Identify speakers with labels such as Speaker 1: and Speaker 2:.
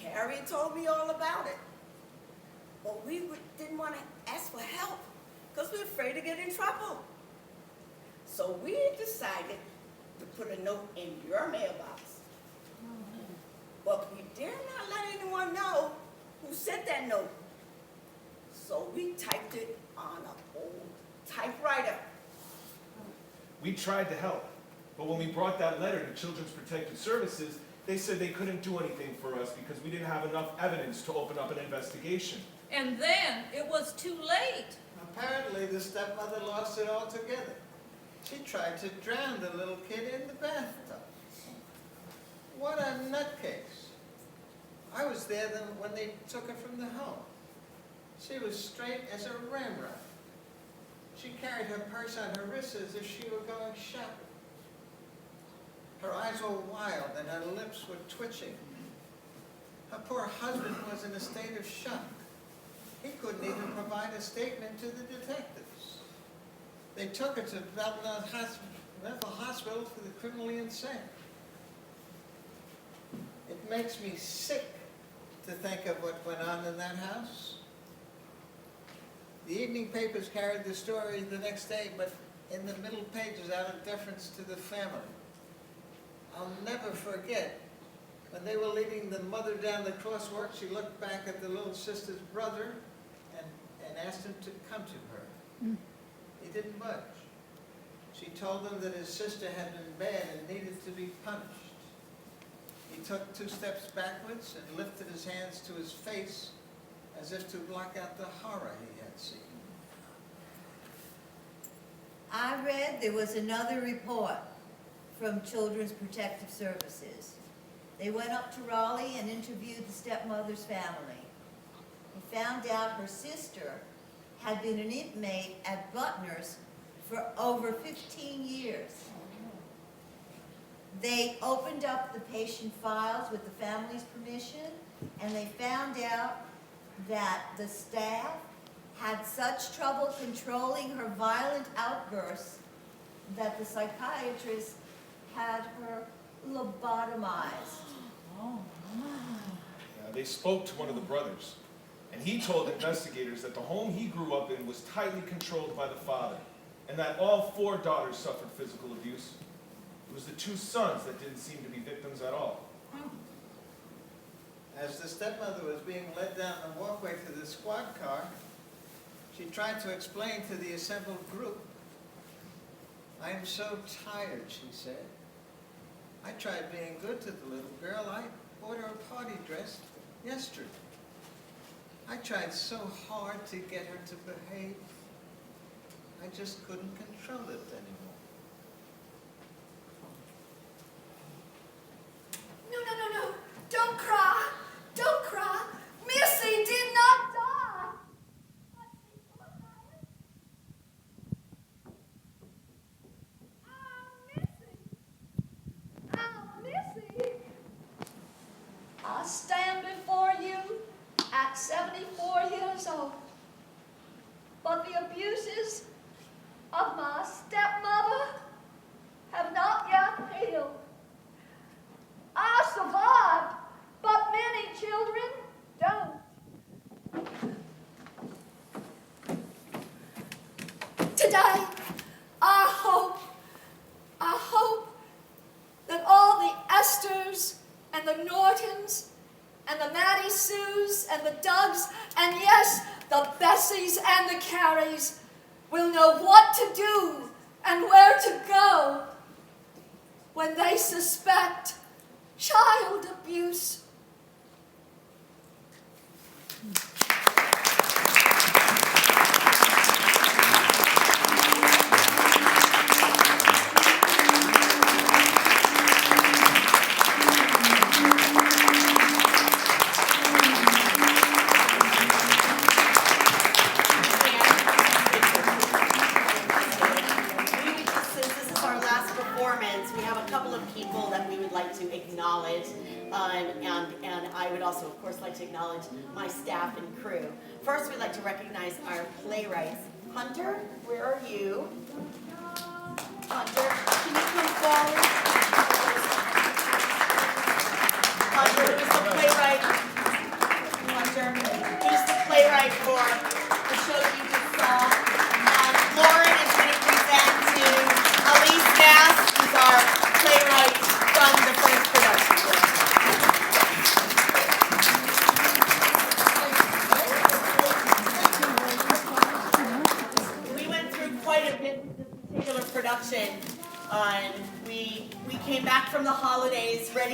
Speaker 1: Harriet told me all about it. But didn't want to ask for help because we were afraid to get in trouble. So we decided to put a note in your mailbox. But we dare not let anyone know who sent that note. So we typed it on an old typewriter.
Speaker 2: We tried to help, but when we brought that letter to Children's Protective Services, they said they couldn't do anything for us because we didn't have enough evidence to open up an investigation.
Speaker 3: And then it was too late.
Speaker 4: Apparently, the stepmother lost it altogether. She tried to drown the little kid in the bathtub. What a nutcase. I was there when they took her from the home. She was straight as a ramrod. She carried her purse on her wrist as if she were going shopping. Her eyes were wild and her lips were twitching. Her poor husband was in a state of shock. He couldn't even provide a statement to the detectives. They took her to mental hospital for the criminally insane. It makes me sick to think of what went on in that house. The evening papers carried the story the next day, but in the middle pages out of deference to the family. I'll never forget, when they were leading the mother down the crosswalk, she looked back at the little sister's brother and asked him to come to her. He didn't budge. She told him that his sister had been bad and needed to be punished. He took 2 steps backwards and lifted his hands to his face as if to block out the horror he had seen.
Speaker 5: I read there was another report from Children's Protective Services. They went up to Raleigh and interviewed the stepmother's family. They found out her sister had been an inmate at Butner's for over 15 years. They opened up the patient files with the family's permission, and they found out that the staff had such trouble controlling her violent outbursts that the psychiatrist had her lobotomized.
Speaker 2: They spoke to one of the brothers, and he told investigators that the home he grew up in was tightly controlled by the father, and that all 4 daughters suffered physical abuse. It was the 2 sons that didn't seem to be victims at all.
Speaker 4: As the stepmother was being led down the walkway to the squad car, she tried to explain to the assembled group. "I am so tired," she said. "I tried being good to the little girl. I bought her a party dress yesterday. I tried so hard to get her to behave. I just couldn't control it anymore."
Speaker 6: No. Don't cry. Don't cry. Missy did not die. Missy. I stand before you at 74 years old. But the abuses of my stepmother have not yet healed. I survived, but many children don't. Today, I hope that all the Esthers and the Nortons and the Mattie Sues and the Dougs and yes, the Bessies and the Carries will know what to do and where to go when they suspect child abuse.
Speaker 1: Since this is our last performance, we have a couple of people that we would like to acknowledge, and I would also, of course, like to acknowledge my staff and crew. First, we'd like to recognize our playwrights. Hunter, where are you? Hunter, can you come forward? Hunter is the playwright introduction. We came back from the holidays ready